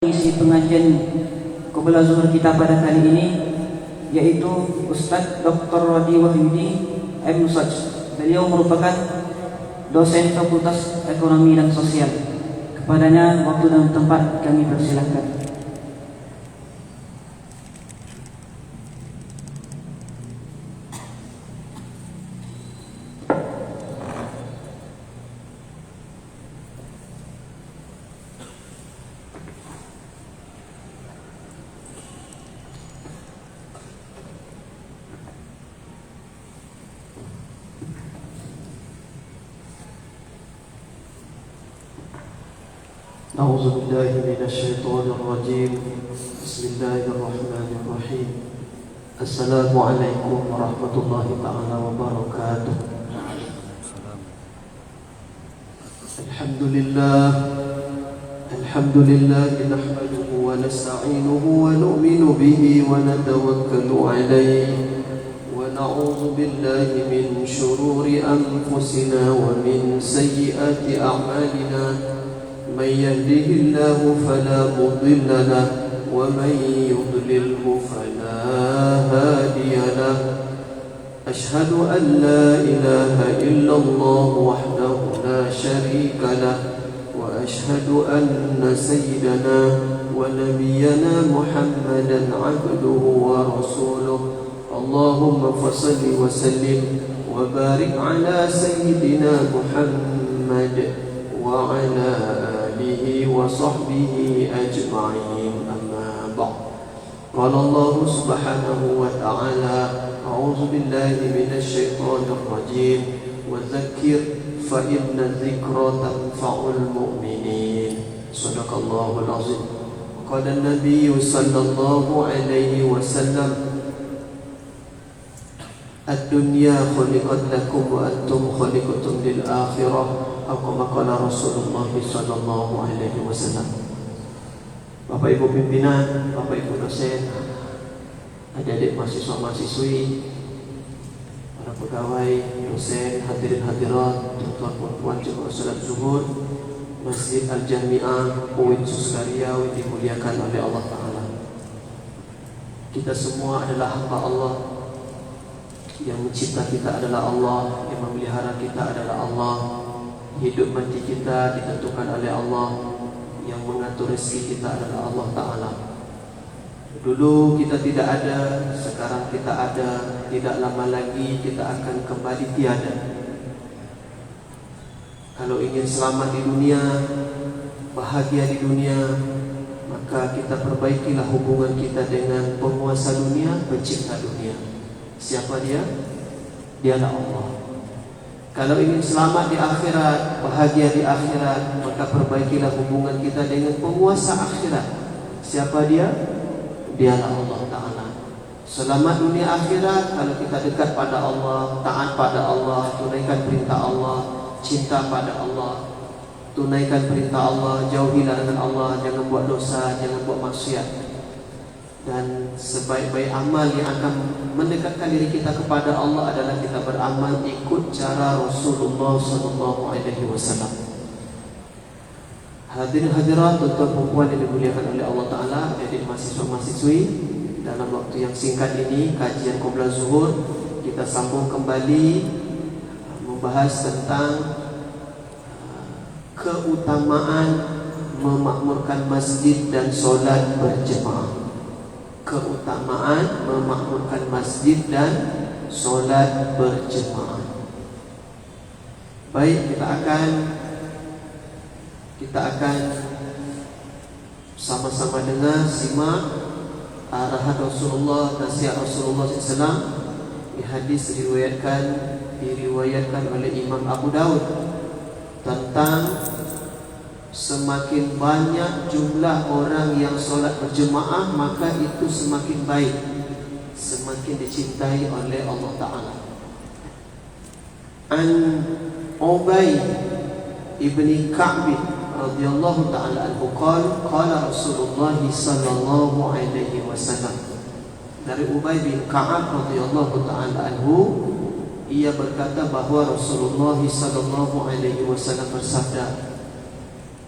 Isi pengajian Qobla Zuhur kita pada kali ini yaitu Ustaz Dr. Rodi Wahyudi M.Soj. Beliau merupakan dosen Fakultas Ekonomi dan Sosial. Kepadanya waktu dan tempat kami persilahkan. أعوذ بالله من الشيطان الرجيم بسم الله الرحمن الرحيم السلام عليكم ورحمة الله تعالى وبركاته الحمد لله نحمده ونستعينه ونؤمن به ونتوكل عليه ونعوذ بالله من شرور أنفسنا ومن سيئات أعمالنا من يهده الله فلا مضل له ومن يضلله فلا هادي له أشهد أن لا إله إلا الله وحده لا شريك له وأشهد أن سيدنا ونبينا محمدا عبده ورسوله اللهم فصل وسلم وبارك على سيدنا محمد وعلى آله وصحبه أجمعين أما بعد قال الله سبحانه وتعالى أعوذ بالله من الشيطان الرجيم وذكر فإن الذكر تنفع المؤمنين صدق الله العظيم قال النبي صلى الله عليه وسلم الدنيا خلقت لكم وأنتم خلقتم للآخرة أو كما قال رسول الله صلى الله عليه وسلم. Bapak Ibu pimpinan, Bapak Ibu dosen, adik-adik mahasiswa-mahasiswi, para pegawai, dosen, hadirin hadirat, tuan-tuan puan-puan jemaah salat zuhur Masjid Al-Jami'ah UIN Suskaria yang dimuliakan oleh Allah Ta'ala. Kita semua adalah hamba Allah. Yang mencipta kita adalah Allah, yang memelihara kita adalah Allah. Hidup mati kita ditentukan oleh Allah. Yang mengatur rezeki kita adalah Allah Ta'ala. Dulu kita tidak ada, sekarang kita ada. Tidak lama lagi kita akan kembali tiada. Kalau ingin selamat di dunia, bahagia di dunia, maka kita perbaikilah hubungan kita dengan penguasa dunia, pencipta dunia. Siapa dia? Dialah Allah. Kalau ingin selamat di akhirat, bahagia di akhirat, maka perbaikilah hubungan kita dengan penguasa akhirat. Siapa dia? Dialah Allah Ta'ala. Selamat dunia akhirat kalau kita dekat pada Allah, taat pada Allah, tunaikan perintah Allah, cinta pada Allah, tunaikan perintah Allah, jauhi larangan Allah, jangan buat dosa, jangan buat maksiat. Dan sebaik-baik amal yang akan mendekatkan diri kita kepada Allah adalah kita beramal ikut cara Rasulullah SAW. Hadirin hadirat, tuan-tuan perempuan yang dimuliakan oleh Allah Ta'ala, adik mahasiswa-mahasiswi, dalam waktu yang singkat ini kajian Qobla Zuhur kita sambung kembali membahas tentang keutamaan memakmurkan masjid dan solat berjemaah. Keutamaan memakmurkan masjid dan solat berjemaah. Baik, kita akan sama-sama dengar, simak arahan Rasulullah, nasihat Rasulullah SAW di hadis diriwayatkan oleh Imam Abu Daud tentang semakin banyak jumlah orang yang solat berjemaah, maka itu semakin baik, semakin dicintai oleh Allah Ta'ala. An Ubay ibni Ka'b radhiyallahu ta'ala anhu qala Rasulullah sallallahu alaihi wasallam. Dari Ubay bin Ka'ab radhiyallahu ta'ala anhu, ia berkata bahawa Rasulullah sallallahu alaihi wasallam bersabda,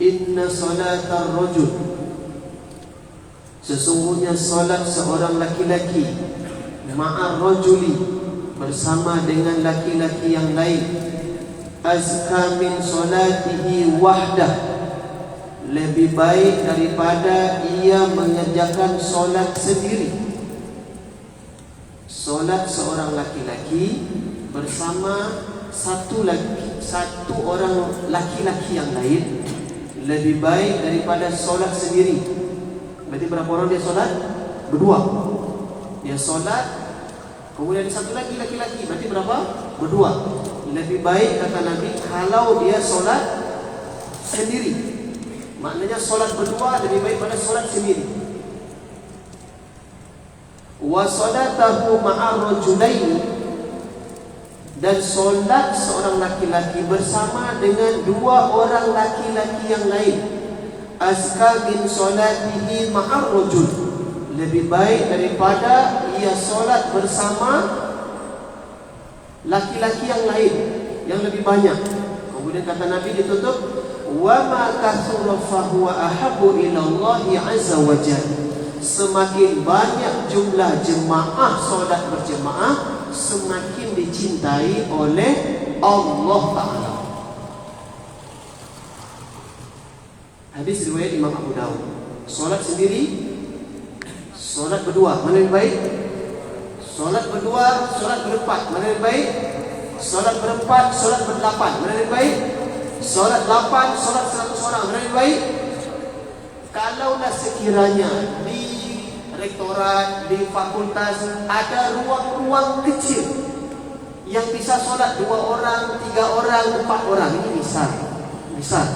Inna salatar rajul Sesungguhnya solat seorang laki-laki ma'ar rajuli, bersama dengan laki-laki yang lain, azka min solatihi wahdah, lebih baik daripada ia mengerjakan solat sendiri. Solat seorang laki-laki bersama satu orang laki-laki yang lain lebih baik daripada solat sendiri. Berarti berapa orang dia solat? Berdua. Dia solat, kemudian ada satu lagi laki-laki, berarti berapa? Berdua. Lebih baik kata Nabi kalau dia solat sendiri. Maknanya solat berdua lebih baik pada solat sendiri. Wa salatahu ma'a rajulaini, dan solat seorang laki-laki bersama dengan dua orang laki-laki yang lain, azka min solatihi ma'a rajul, lebih baik daripada ia solat bersama laki-laki yang lain yang lebih banyak. Kemudian kata Nabi ditutup, wa ma kathura fa huwa ahabbu ila Allah azza wa jalla. Semakin banyak jumlah jemaah solat berjemaah, semakin dicintai oleh Allah Ta'ala. Hadis riwayat Imam Abu Dawud. Solat sendiri, solat berdua, mana lebih baik? Solat berdua, solat berempat, mana lebih baik? Solat berempat, solat berdelapan, mana lebih baik? Solat 8, solat 100 orang, mana lebih baik? Kalaulah sekiranya di rektorat, di fakultas ada ruang-ruang kecil yang bisa solat 2 orang, 3 orang, 4 orang, ini misal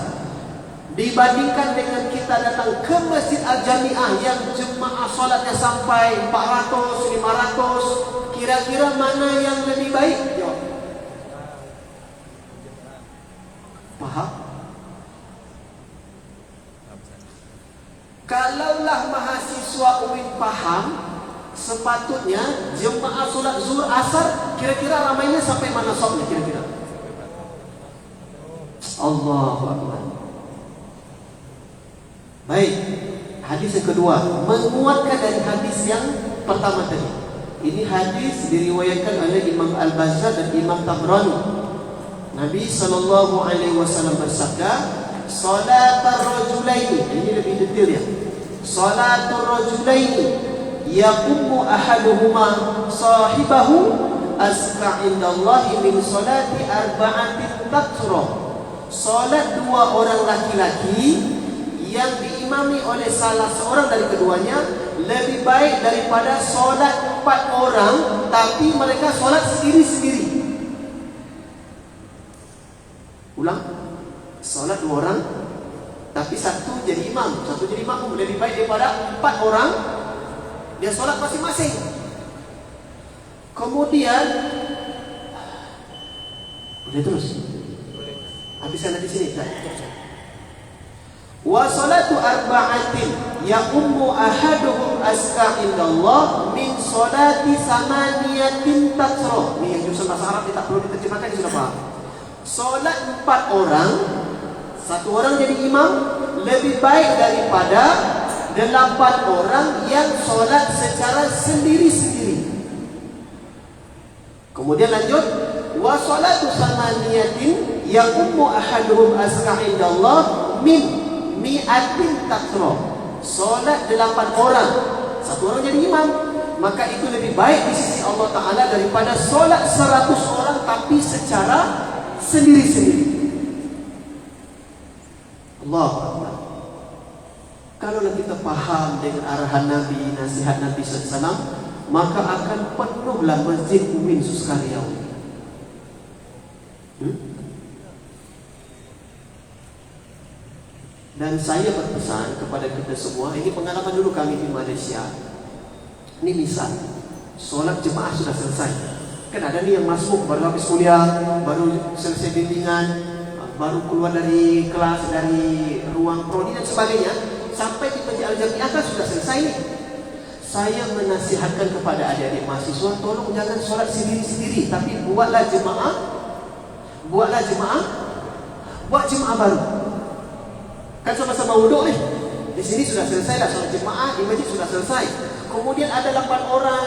dibandingkan dengan kita datang ke Masjid Al-Jami'ah yang jemaah solatnya sampai 400, 500, kira-kira mana yang lebih baik? Jawab. Faham? Kalaulah mahasiswa UIN paham, sepatutnya jemaah solat zuhur asar kira-kira ramainya sampai mana sopnya kira-kira? Allahu Akbar. Baik, hadis yang kedua menguatkan dari hadis yang pertama tadi. Ini hadis diriwayatkan oleh Imam Al-Bazzar dan Imam Tabrani. Nabi SAW bersabda, salatul rajulaini, ini lebih detail ya. Salatul rajulaini yaqumu ahaduhuma sahibahu azka indallahi min salati arba'atin takthura. Salat 2 orang laki-laki yang diimami oleh salah seorang dari keduanya lebih baik daripada solat 4 orang tapi mereka solat sendiri-sendiri. Ulang, solat 2 orang tapi satu jadi imam, satu jadi makmum, lebih baik daripada 4 orang dia solat masing-masing. Kemudian boleh terus? Habiskan di sini. Wa salatu arba'atin ya ummu ahaduhum azka indallah min salati samaniyatin tasroh. Ini yang jurusan bahasa Arab tidak perlu diterjemahkan, sudah paham. Solat 4 orang, 1 orang jadi imam, lebih baik daripada 8 orang yang solat secara sendiri-sendiri. Kemudian lanjut, wa salatu samaniyatin ya ummu ahaduhum azka indallah min mi'atin takro. Solat 8 orang, 1 orang jadi imam, maka itu lebih baik di sisi Allah Ta'ala daripada solat 100 orang tapi secara sendiri-sendiri. Allahu Akbar. Kalau kita paham dengan arahan Nabi, nasihat Nabi SAW, maka akan penuhlah Masjid Umin Suskariau. Dan saya berpesan kepada kita semua, ini pengalaman dulu kami di Malaysia. Ini misal, solat jemaah sudah selesai. Kan ada nih yang masuk baru habis kuliah, baru selesai bimbingan, baru keluar dari kelas, dari ruang prodi dan sebagainya, sampai di Masjid Al-Jami'ah kan sudah selesai nih. Saya menasihatkan kepada adik-adik mahasiswa, tolong jangan solat sendiri-sendiri, tapi buat jemaah baru. Kan sama-sama wuduk nih. Di sini sudah selesai lah sholat jemaah, di masjid sudah selesai. Kemudian ada 8 orang,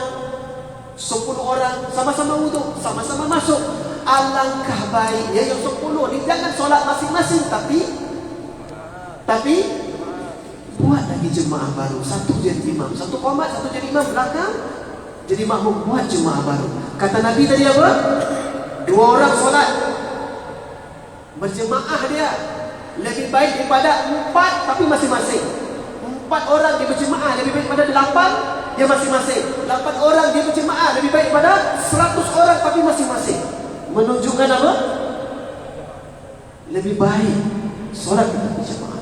10 orang sama-sama wudhu, sama-sama masuk. Alangkah baiknya yang 10 ni jangan solat masing-masing, tapi buat lagi jemaah baru. Satu jadi imam, satu qomat, satu jadi imam belakang, jadi makmum, buat jemaah baru. Kata Nabi tadi apa? 2 orang solat berjemaah dia lebih baik daripada 4 tapi masing-masing. 4 orang dia berjemaah lebih baik daripada 8 dia masing-masing. 8 orang dia berjemaah lebih baik daripada 100 orang tapi masing-masing. Menunjukkan apa? Lebih baik solat kita berjemaah.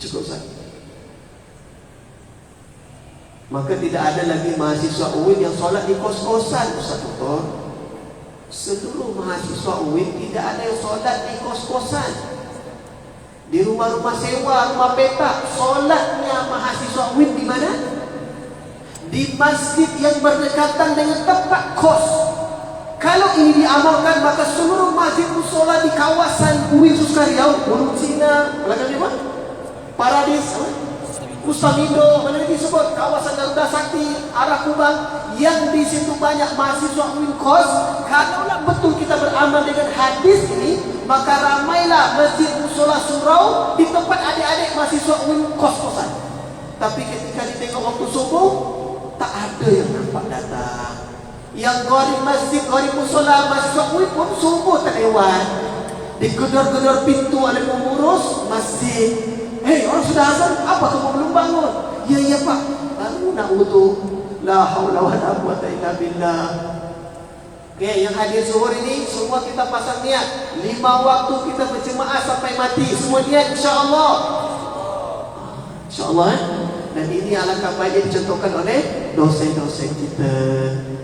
Cukup Ustaz. Maka tidak ada lagi mahasiswa UIN yang solat di kos-kosan, Ustaz Dr. Seluruh mahasiswa UIN tidak ada yang solat di kos-kosan, di rumah-rumah sewa, rumah petak. Solatnya mahasiswa UIN di mana? Di masjid yang berdekatan dengan tempat kos. Kalau ini diamalkan, maka seluruh masjid musola di kawasan UIN Suskariau, Gunung Cina, belakang apa? Paradis, Mustamindo, mana lagi sebut, kawasan Garuda Sakti, arah Kubang, yang di situ banyak mahasiswa UIN kos. Kalaulah betul kita beramal dengan hadis ini, maka ramailah masjid musola surau di tempat adik-adik mahasiswa UIN kos-kosan. Tapi ketika ditengok waktu subuh, tak ada yang nampak datang. Yang gharib masjid, gharib musola mahasiswa UIN pun subuh tak lewat. Digedor-gedor pintu ada pengurus masjid. Hei, orang sudah azan, apa kamu belum bangun? Ya Pak, baru nak wudu. La haula wala quwwata illa billah. Okey, yang hadir zuhur ini semua kita pasang niat 5 waktu kita berjemaah sampai mati. Semua niat insya-Allah. Insya-Allah Dan ini alangkah baiknya dicontohkan oleh dosen-dosen kita,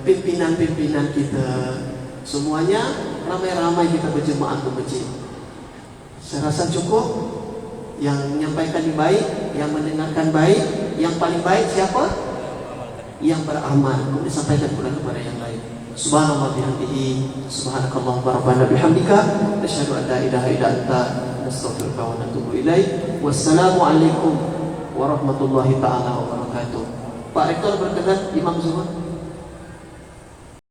pimpinan-pimpinan kita. Semuanya ramai-ramai kita berjemaah ke masjid. Saya rasa cukup. Yang menyampaikan yang baik, yang mendengarkan baik, yang paling baik siapa? Yang beramal. Kemudian sampaikan pula kepada yang lain. Subhanallah bihamdihi, subhanakallah wa rabbana bihamdika, asyhadu an la ilaha illa anta, nastaghfiruka wa natubu ilaik. Wassalamualaikum warahmatullahi taala wabarakatuh. Pak Rektor berkenan, Imam Zuhur.